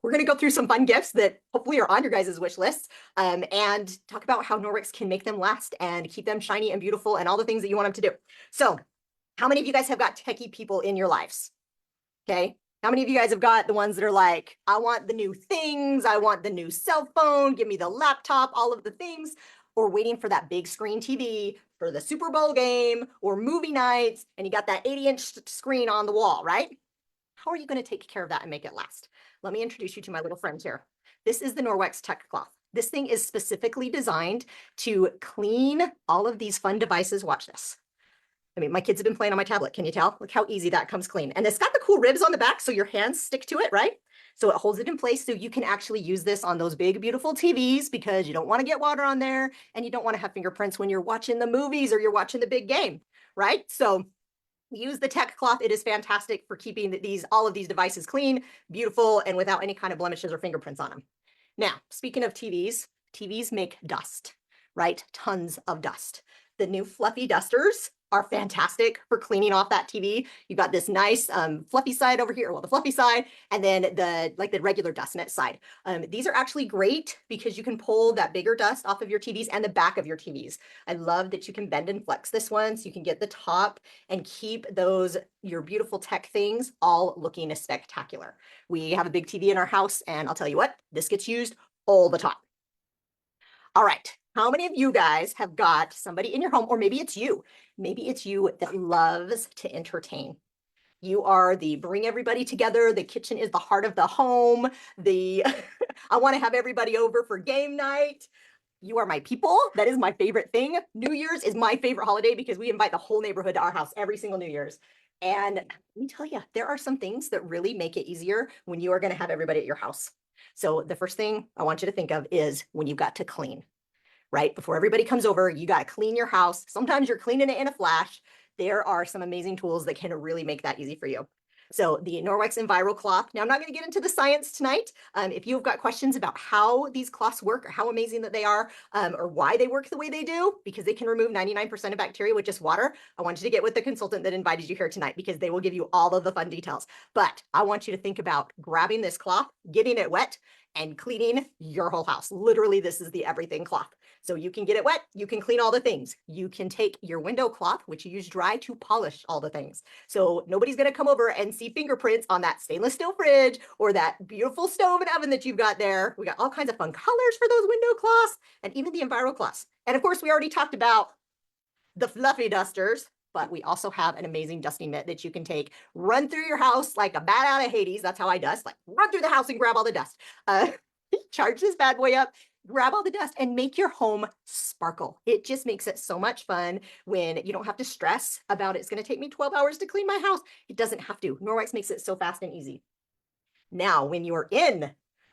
we're going to go through some fun gifts that hopefully are on your guys' wish lists, and talk about how Norwex can make them last and keep them shiny and beautiful and all the things that you want them to do. So how many of you guys have got techie people in your lives? Okay. How many of you guys have got the ones that are like, I want the new things, I want the new cell phone, give me the laptop, all of the things, or waiting for that big screen TV for the Super Bowl game or movie nights, and you got that 80-inch screen on the wall, right? How are you going to take care of that and make it last? Let me introduce you to my little friend here. This is the Norwex Tech Cloth. This thing is specifically designed to clean all of these fun devices. Watch this. I mean, my kids have been playing on my tablet. Can you tell? Look how easy that comes clean. And it's got the cool ribs on the back so your hands stick to it, right? So it holds it in place so you can actually use this on those big, beautiful TVs because you don't want to get water on there and you don't want to have fingerprints when you're watching the movies or you're watching the big game, right? So use the Tech Cloth. It is fantastic for keeping all of these devices clean, beautiful, and without any kind of blemishes or fingerprints on them. Now, speaking of TVs, TVs make dust, right? Tons of dust. The new fluffy dusters are fantastic for cleaning off that TV. You've got this nice fluffy side over here, well, the fluffy side, and then the regular dust net side. These are actually great because you can pull that bigger dust off of your TVs and the back of your TVs. I love that you can bend and flex this one so you can get the top and keep your beautiful tech things all looking spectacular. We have a big TV in our house, and I'll tell you what, this gets used all the time. All right. How many of you guys have got somebody in your home, or maybe it's you that loves to entertain? You are the bring everybody together. The kitchen is the heart of the home. I want to have everybody over for game night. You are my people. That is my favorite thing. New Year's is my favorite holiday because we invite the whole neighborhood to our house every single New Year's. And let me tell you, there are some things that really make it easier when you are going to have everybody at your house. So the first thing I want you to think of is when you've got to clean. Right? Before everybody comes over, you got to clean your house. Sometimes you're cleaning it in a flash. There are some amazing tools that can really make that easy for you. So the Norwex Enviral Cloth. Now, I'm not going to get into the science tonight. If you've got questions about how these cloths work or how amazing that they are, or why they work the way they do, because they can remove 99% of bacteria with just water, I want you to get with the consultant that invited you here tonight because they will give you all of the fun details. But I want you to think about grabbing this cloth, getting it wet, and cleaning your whole house. Literally, this is the everything cloth. So you can get it wet, you can clean all the things. You can take your window cloth, which you use dry, to polish all the things. So nobody's gonna come over and see fingerprints on that stainless steel fridge or that beautiful stove and oven that you've got there. We got all kinds of fun colors for those window cloths and even the Enviral Cloths. And of course, we already talked about the fluffy dusters, but we also have an amazing dusting mitt that you can take, run through your house like a bat out of Hades. That's how I dust, like run through the house and grab all the dust. Charge this bad boy up, grab all the dust, and make your home sparkle. It just makes it so much fun when you don't have to stress about it's going to take me 12 hours to clean my house. It doesn't have to. Norwex makes it so fast and easy. Now, when you're in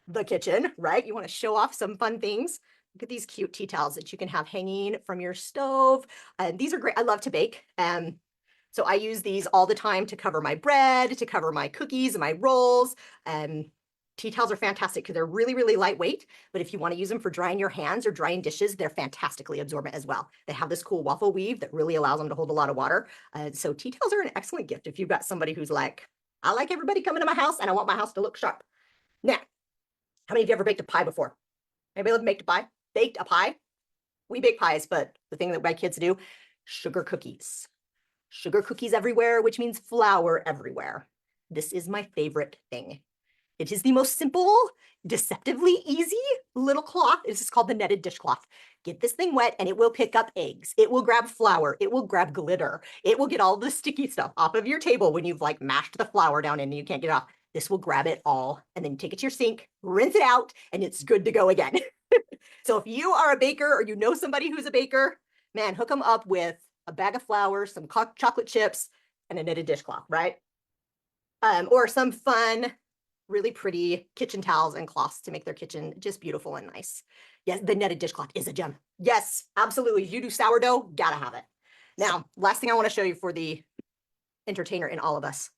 the kitchen, right, you want to show off some fun things. Look at these cute tea towels that you can have hanging from your stove. These are great. I love to bake. So I use these all the time to cover my bread, to cover my cookies and my rolls. Tea towels are fantastic because they're really, really lightweight, but if you want to use them for drying your hands or drying dishes, they're fantastically absorbent as well. They have this cool waffle weave that really allows them to hold a lot of water. So tea towels are an excellent gift if you've got somebody who's like, I like everybody coming to my house and I want my house to look sharp. Now, how many of you ever baked a pie before? Anybody ever baked a pie? We bake pies, but the thing that my kids do, sugar cookies. Sugar cookies everywhere, which means flour everywhere. This is my favorite thing. It is the most simple, deceptively easy little cloth. This is called the netted dishcloth. Get this thing wet and it will pick up eggs. It will grab flour. It will grab glitter. It will get all the sticky stuff off of your table when you've like mashed the flour down in and you can't get it off. This will grab it all and then take it to your sink, rinse it out, and it's good to go again. So if you are a baker or you know somebody who's a baker, man, hook them up with a bag of flour, some chocolate chips, and a knitted dishcloth, right? Or some fun, really pretty kitchen towels and cloths to make their kitchen just beautiful and nice. Yes, the netted dishcloth is a gem. Yes, absolutely. If you do sourdough, gotta have it. Now, last thing I want to show you for the entertainer in all of us,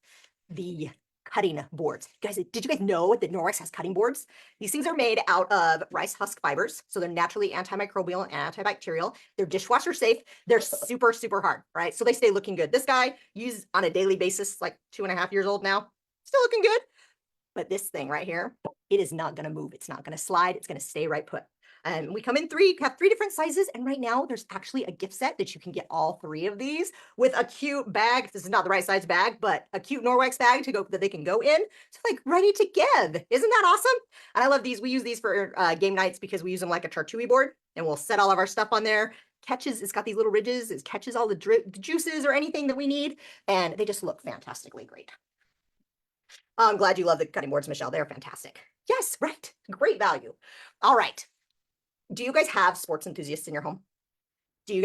the cutting boards. Guys, did you guys know that Norwex has cutting boards? These things are made out of rice husk fibers, so they're naturally antimicrobial and antibacterial. They're dishwasher safe. They're super, super hard, right? So they stay looking good. This guy used on a daily basis, like 2.5 years old now, still looking good. But this thing right here, it is not going to move. It's not going to slide. It's going to stay right put. We come in have 3 different sizes. And right now there's actually a gift set that you can get all 3 of these with a cute bag. This is not the right size bag, but a cute Norwex bag that they can go in. So like ready to give. Isn't that awesome? And I love these. We use these for game nights because we use them like a charcuterie board, and we'll set all of our stuff on there. It's got these little ridges. It catches all the juices or anything that we need. And they just look fantastically great. I'm glad you love the cutting boards, Michelle. They're fantastic. Yes, right. Great value. All right. Do you guys have sports enthusiasts in your home? Do you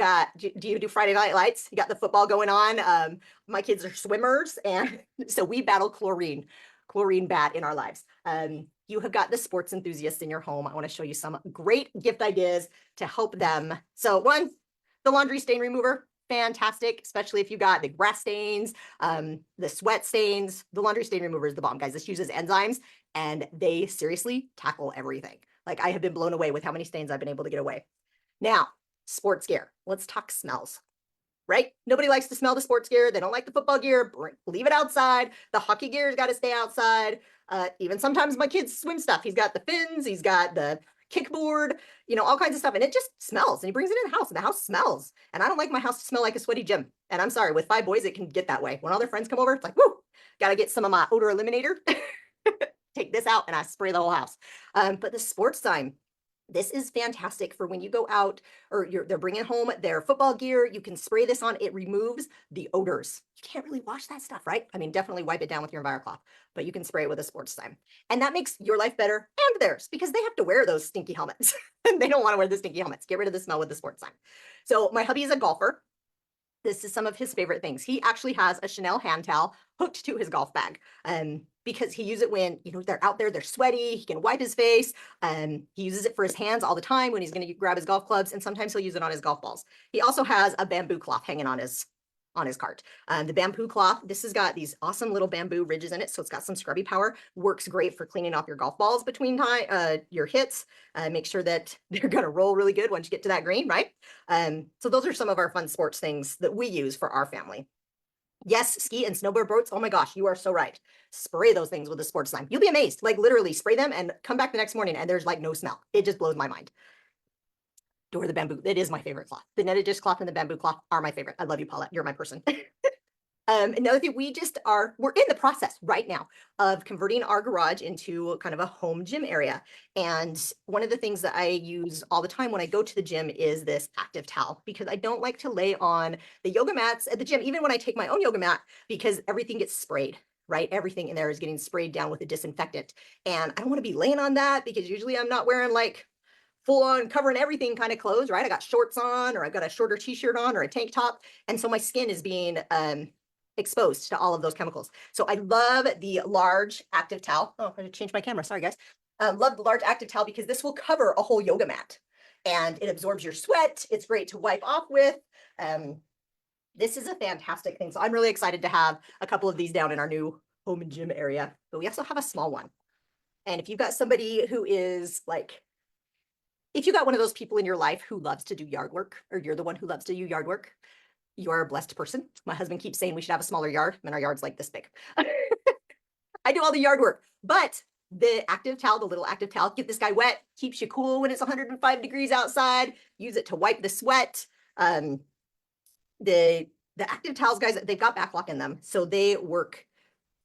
do Friday Night Lights? You got the football going on. My kids are swimmers, and so we battle chlorine bat in our lives. You have got the sports enthusiasts in your home. I want to show you some great gift ideas to help them. So one, the laundry stain remover. Fantastic, especially if you got the grass stains, the sweat stains. The laundry stain remover is the bomb, guys. This uses enzymes, and they seriously tackle everything. Like, I have been blown away with how many stains I've been able to get away. Now, sports gear. Let's talk smells, right? Nobody likes to smell the sports gear. They don't like the football gear. Leave it outside. The hockey gear's got to stay outside. Even sometimes my kids' swim stuff. He's got the fins. He's got the kickboard, all kinds of stuff. And it just smells. And he brings it in the house, and the house smells. And I don't like my house to smell like a sweaty gym. And I'm sorry, with 5 boys, it can get that way. When all their friends come over, it's like, woo, got to get some of my odor eliminator. Take this out and I spray the whole house. But the sports time, this is fantastic for when you go out or they're bringing home their football gear. You can spray this on. It removes the odors. You can't really wash that stuff, right? I mean, definitely wipe it down with your Enviral Cloth, but you can spray it with a sports time. And that makes your life better and theirs because they have to wear those stinky helmets. And they don't want to wear the stinky helmets. Get rid of the smell with the sports time. So my hubby is a golfer. This is some of his favorite things. He actually has a Chanel hand towel hooked to his golf bag because he uses it when they're out there, they're sweaty. He can wipe his face. He uses it for his hands all the time when he's going to grab his golf clubs, and sometimes he'll use it on his golf balls. He also has a bamboo cloth hanging on his cart. The bamboo cloth, this has got these awesome little bamboo ridges in it, so it's got some scrubby power. Works great for cleaning off your golf balls between your hits. Make sure that they're gonna roll really good once you get to that green, right? So those are some of our fun sports things that we use for our family. Yes, ski and snowboard boats. Oh my gosh, you are so right. Spray those things with the sports slime. You'll be amazed. Like literally spray them and come back the next morning and there's like no smell. It just blows my mind. Or the bamboo. It is my favorite cloth. The netted dish cloth and the bamboo cloth are my favorite. I love you, Paulette. You're my person. Another thing, we're in the process right now of converting our garage into kind of a home gym area. And one of the things that I use all the time when I go to the gym is this active towel, because I don't like to lay on the yoga mats at the gym, even when I take my own yoga mat, because everything gets sprayed, right? Everything in there is getting sprayed down with a disinfectant. And I don't want to be laying on that because usually I'm not wearing like full on covering everything kind of clothes, right? I got shorts on, or I've got a shorter t-shirt on, or a tank top. And so my skin is being exposed to all of those chemicals. So I love the large active towel. Oh, I had to change my camera. Sorry, guys. Love the large active towel because this will cover a whole yoga mat and it absorbs your sweat. It's great to wipe off with. This is a fantastic thing. So I'm really excited to have a couple of these down in our new home and gym area, but we also have a small one. And if you've got somebody who is like, if you got one of those people in your life who loves to do yard work, or you're the one who loves to do yard work, you're a blessed person. My husband keeps saying we should have a smaller yard, and our yard's like this big. I do all the yard work, but the active towel, the little active towel, get this guy wet, keeps you cool when it's 105 degrees outside. Use it to wipe the sweat. The active towels, guys, they've got backlock in them, so they work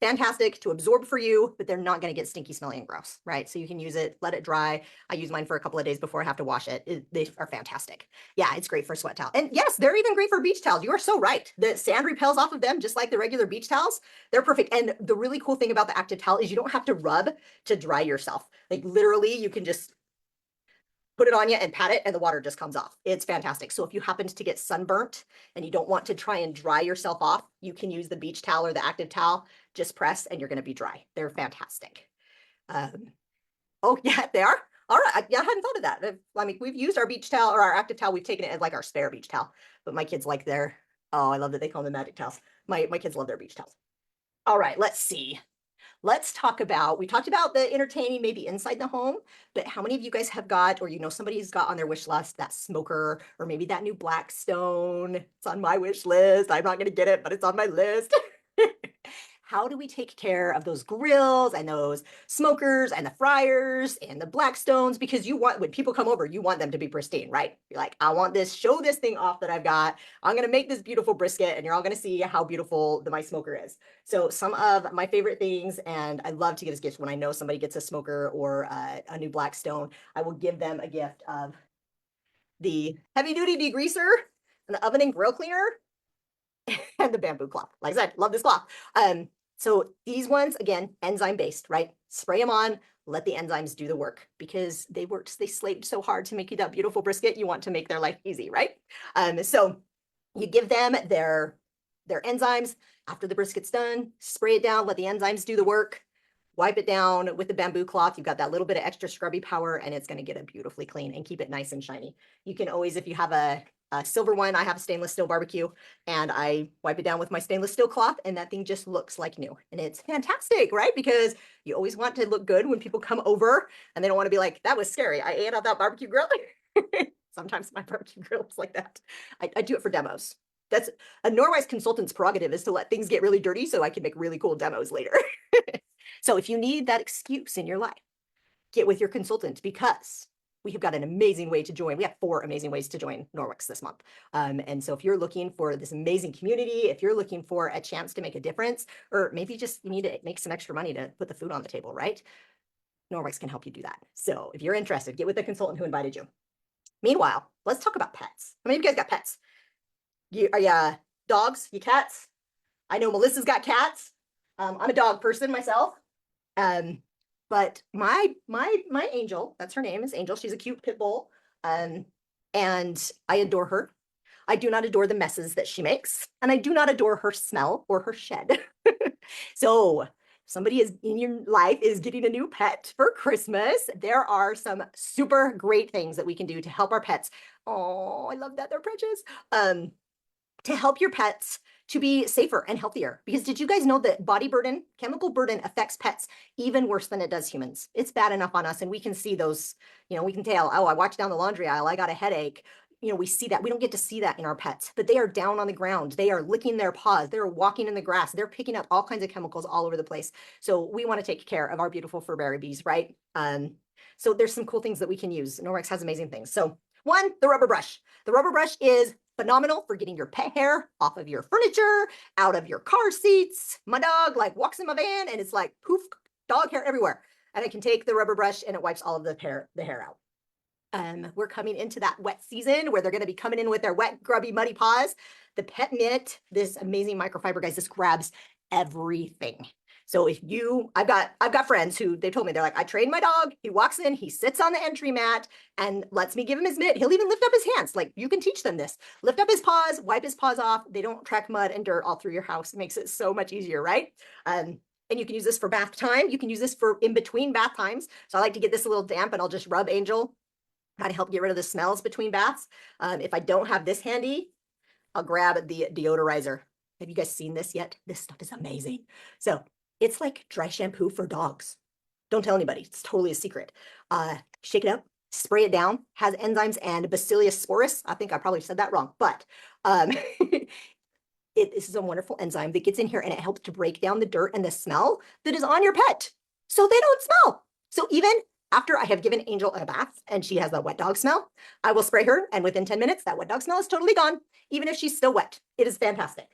fantastic to absorb for you, but they're not going to get stinky, smelly, and gross, right? So you can use it, let it dry. I use mine for a couple of days before I have to wash it. They are fantastic. Yeah, it's great for sweat towel. And yes, they're even great for beach towels. You are so right. The sand repels off of them just like the regular beach towels. They're perfect. And the really cool thing about the active towel is you don't have to rub to dry yourself. Like literally, you can just put it on you and pat it and the water just comes off. It's fantastic. So if you happen to get sunburnt and you don't want to try and dry yourself off, you can use the beach towel or the active towel, just press and you're going to be dry. They're fantastic. Oh yeah, they are. All right. I hadn't thought of that. I mean, we've used our beach towel or our active towel. We've taken it as like our spare beach towel, but my kids like oh, I love that they call them magic towels. My kids love their beach towels. All right, let's see. Let's talk about, we talked about the entertaining maybe inside the home, but how many of you guys have got, or somebody's got on their wish list that smoker, or maybe that new Blackstone? It's on my wish list. I'm not going to get it, but it's on my list. how do we take care of those grills and those smokers and the fryers and the Blackstones? Because you want, when people come over, you want them to be pristine, right? You're like, I want this, show this thing off that I've got. I'm going to make this beautiful brisket and you're all going to see how beautiful my smoker is. So some of my favorite things, and I love to give as gifts when I know somebody gets a smoker or a new Blackstone, I will give them a gift of the heavy duty degreaser, an oven and grill cleaner, and the bamboo cloth. Like I said, love this cloth. So these ones, again, enzyme based, right? Spray them on, let the enzymes do the work because they slaved so hard to make you that beautiful brisket. You want to make their life easy, right? So you give them their enzymes after the brisket's done, spray it down, let the enzymes do the work, wipe it down with the bamboo cloth. You've got that little bit of extra scrubby power and it's going to get it beautifully clean and keep it nice and shiny. You can always, if you have a silver one, I have a stainless steel barbecue and I wipe it down with my stainless steel cloth and that thing just looks like new. And it's fantastic, right? Because you always want to look good when people come over and they don't want to be like, that was scary. I ate off that barbecue grill. Sometimes my barbecue grill is like that. I do it for demos. That's a Norwex consultant's prerogative, is to let things get really dirty so I can make really cool demos later. So if you need that excuse in your life, get with your consultant because we have got an amazing way to join. We have 4 amazing ways to join Norwex this month. And so if you're looking for this amazing community, if you're looking for a chance to make a difference, or maybe just you need to make some extra money to put the food on the table, right? Norwex can help you do that. So if you're interested, get with the consultant who invited you. Meanwhile, let's talk about pets. How many of you guys got pets? Are you dogs? You cats? I know Melissa's got cats. I'm a dog person myself. But my Angel, that's her name, is Angel. She's a cute pit bull. And I adore her. I do not adore the messes that she makes, and I do not adore her smell or her shed. So if somebody is in your life is getting a new pet for Christmas, there are some super great things that we can do to help our pets. Oh, I love that, they're precious. To help your pets to be safer and healthier. Because did you guys know that body burden, chemical burden affects pets even worse than it does humans? It's bad enough on us and we can see those, we can tell, oh, I walked down the laundry aisle, I got a headache. We see that. We don't get to see that in our pets, but they are down on the ground. They are licking their paws. They're walking in the grass. They're picking up all kinds of chemicals all over the place. So we want to take care of our beautiful fur babies, right? So there's some cool things that we can use. Norwex has amazing things. So one, the rubber brush. The rubber brush is phenomenal for getting your pet hair off of your furniture, out of your car seats. My dog walks in my van and it's like poof, dog hair everywhere. And I can take the rubber brush and it wipes all of the hair out. We're coming into that wet season where they're going to be coming in with their wet, grubby, muddy paws. The Pet Mitt, this amazing microfiber, guys, this grabs everything. So if I've got friends who they told me, they're like, I train my dog. He walks in, he sits on the entry mat and lets me give him his mitt. He'll even lift up his hands. Like, you can teach them this. Lift up his paws, wipe his paws off. They don't track mud and dirt all through your house. It makes it so much easier, right? And you can use this for bath time. You can use this for in between bath times. So I like to get this a little damp and I'll just rub Angel, kind of help get rid of the smells between baths. If I don't have this handy, I'll grab the deodorizer. Have you guys seen this yet? This stuff is amazing. So it's like dry shampoo for dogs. Don't tell anybody. It's totally a secret. Shake it up, spray it down, has enzymes and Bacillus sporus. I think I probably said that wrong, but this is a wonderful enzyme that gets in here and it helps to break down the dirt and the smell that is on your pet so they don't smell. So even after I have given Angel a bath and she has that wet dog smell, I will spray her and within 10 minutes, that wet dog smell is totally gone, even if she's still wet. It is fantastic.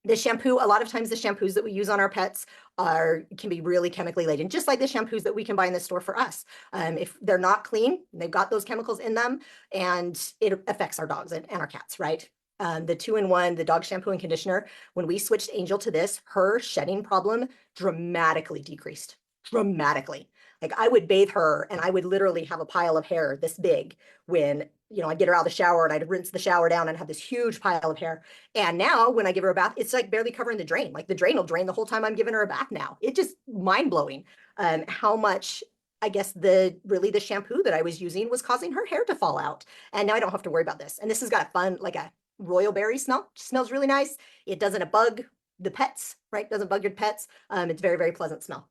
The shampoo, a lot of times the shampoos that we use on our pets can be really chemically laden, just like the shampoos that we can buy in the store for us. If they're not clean, they've got those chemicals in them and it affects our dogs and our cats, right? The 2-in-1, the dog shampoo and conditioner, when we switched Angel to this, her shedding problem dramatically decreased, dramatically. Like, I would bathe her and I would literally have a pile of hair this big when, I'd get her out of the shower and I'd rinse the shower down and have this huge pile of hair. And now when I give her a bath, it's like barely covering the drain. Like, the drain will drain the whole time I'm giving her a bath now. It's just mind blowing how much, I guess, the shampoo that I was using was causing her hair to fall out. And now I don't have to worry about this. And this has got a fun, like a royal berry smell. It smells really nice. It doesn't bug the pets, right? Doesn't bug your pets. It's very, very pleasant smell.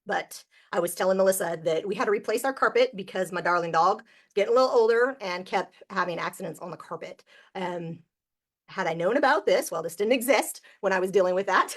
But I was telling Melissa that we had to replace our carpet because my darling dog is getting a little older and kept having accidents on the carpet. had I known about this, well, this didn't exist when I was dealing with that,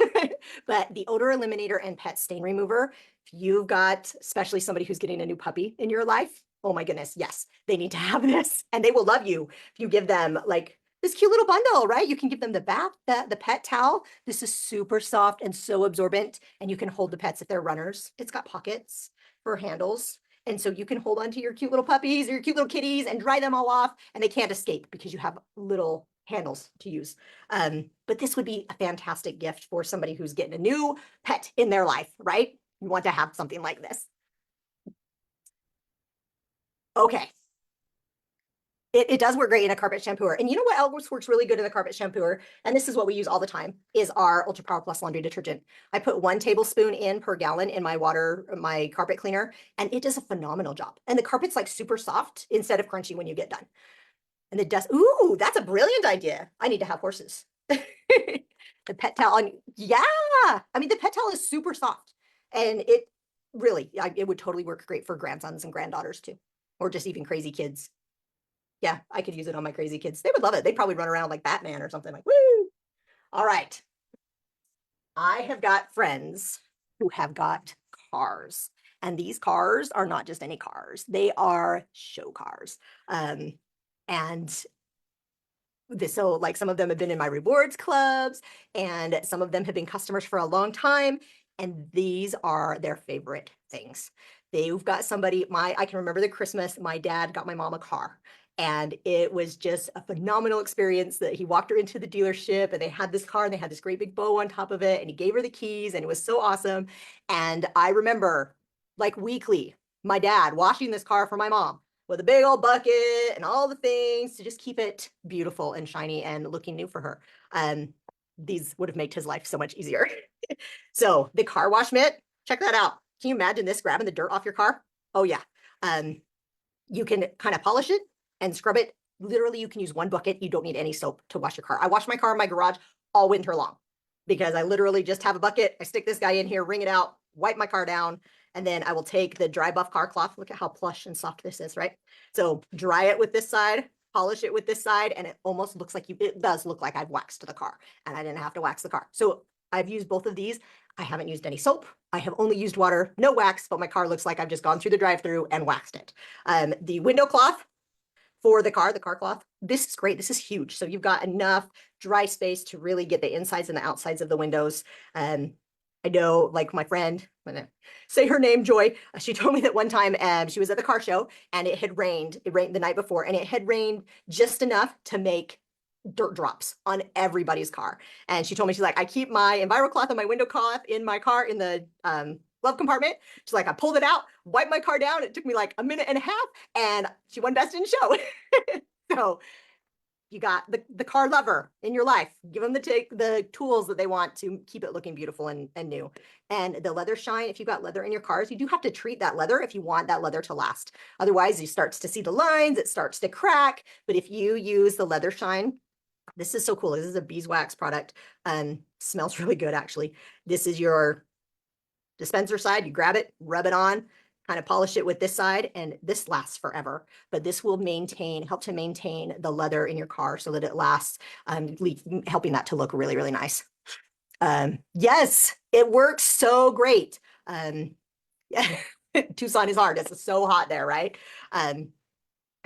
but the odor eliminator and pet stain remover, if you've got, especially somebody who's getting a new puppy in your life, oh my goodness, yes, they need to have this, and they will love you if you give them like this cute little bundle, right? You can give them the bath, the pet towel. This is super soft and so absorbent, and you can hold the pets if they're runners. It's got pockets for handles. And so you can hold on to your cute little puppies or your cute little kitties and dry them all off, and they can't escape because you have little handles to use. But this would be a fantastic gift for somebody who's getting a new pet in their life, right? You want to have something like this. Okay. It does work great in a carpet shampooer. And you know what else works really good in the carpet shampooer? And this is what we use all the time, is our Ultra Power Plus laundry detergent. I put 1 tablespoon in per gallon in my water, my carpet cleaner, and it does a phenomenal job. And the carpet's like super soft instead of crunchy when you get done. And it does, ooh, that's a brilliant idea. I need to have horses. The pet towel, yeah. I mean, the pet towel is super soft. And it really, it would totally work great for grandsons and granddaughters too, or just even crazy kids. Yeah, I could use it on my crazy kids. They would love it. They'd probably run around like Batman or something like, woo. All right. I have got friends who have got cars. And these cars are not just any cars. They are show cars. And so like some of them have been in my rewards clubs and some of them have been customers for a long time. And these are their favorite things. They've got somebody, I can remember the Christmas, my dad got my mom a car. And it was just a phenomenal experience that he walked her into the dealership and they had this car and they had this great big bow on top of it and he gave her the keys and it was so awesome. And I remember like weekly, my dad washing this car for my mom with a big old bucket and all the things to just keep it beautiful and shiny and looking new for her. These would have made his life so much easier. So the car wash mitt, check that out. Can you imagine this grabbing the dirt off your car? Oh yeah. You can kind of polish it and scrub it. Literally, you can use 1 bucket. You don't need any soap to wash your car. I wash my car in my garage all winter long because I literally just have a bucket. I stick this guy in here, wring it out, wipe my car down, and then I will take the dry buff car cloth. Look at how plush and soft this is, right? So dry it with this side, polish it with this side, and it almost looks like it does look like I've waxed the car and I didn't have to wax the car. So I've used both of these. I haven't used any soap. I have only used water, no wax, but my car looks like I've just gone through the drive-through and waxed it. The window cloth for the car cloth, this is great. This is huge. So you've got enough dry space to really get the insides and the outsides of the windows. I know like my friend, I'm gonna say her name, Joy, she told me that one time she was at the car show and it rained the night before and it had rained just enough to make dirt drops on everybody's car. And she told me, she's like, I keep my Enviral Cloth and my window cloth in my car in the glove compartment. She's like, I pulled it out, wiped my car down. It took me like a minute and a half and she won best in show. So you got the car lover in your life. Give them the tools that they want to keep it looking beautiful and new. And the leather shine, if you've got leather in your cars, you do have to treat that leather if you want that leather to last. Otherwise, you starts to see the lines, it starts to crack. But if you use the leather shine, this is so cool. This is a beeswax product. Smells really good, actually. This is your dispenser side. You grab it, rub it on, kind of polish it with this side, and this lasts forever. But this will help to maintain the leather in your car so that it lasts, helping that to look really, really nice. Yes, it works so great. Yeah, Tucson is hard. It's so hot there, right?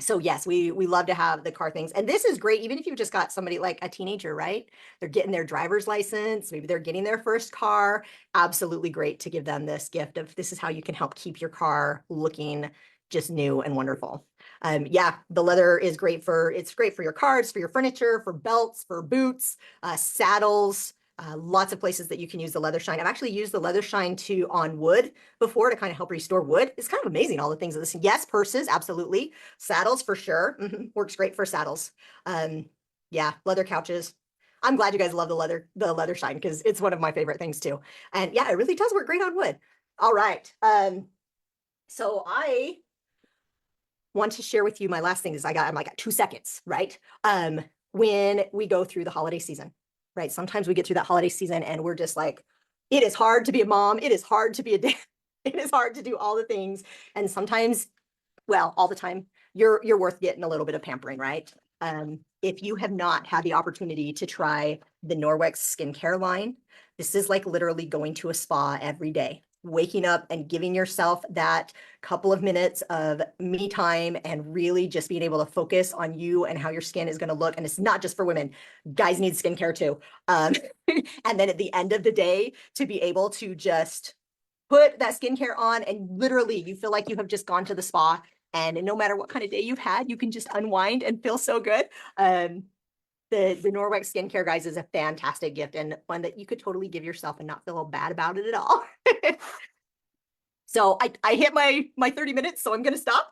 So yes, we love to have the car things. And this is great, even if you've just got somebody like a teenager, right? They're getting their driver's license, maybe they're getting their first car. Absolutely great to give them this gift of this is how you can help keep your car looking just new and wonderful. Yeah, the leather is great it's great for your cars, for your furniture, for belts, for boots, saddles. Lots of places that you can use the leather shine. I've actually used the leather shine on wood before to kind of help restore wood. It's kind of amazing, all the things of this. Yes, purses, absolutely. Saddles for sure. Works great for saddles. Yeah, leather couches. I'm glad you guys love the leather shine because it's one of my favorite things too. And yeah, it really does work great on wood. All right. So I want to share with you my last thing is I'm like at 2 seconds, right? When we go through the holiday season. Right? Sometimes we get through that holiday season and we're just like, it is hard to be a mom. It is hard to be a dad. It is hard to do all the things. And sometimes, well, all the time, you're worth getting a little bit of pampering, right? If you have not had the opportunity to try the Norwex skincare line, this is like literally going to a spa every day, waking up and giving yourself that couple of minutes of me time and really just being able to focus on you and how your skin is going to look. And it's not just for women, guys need skincare too. And then at the end of the day, to be able to just put that skincare on and literally you feel like you have just gone to the spa, and no matter what kind of day you've had, you can just unwind and feel so good. The Norwex skincare, guys, is a fantastic gift and one that you could totally give yourself and not feel bad about it at all. So I hit my 30 minutes, so I'm gonna stop.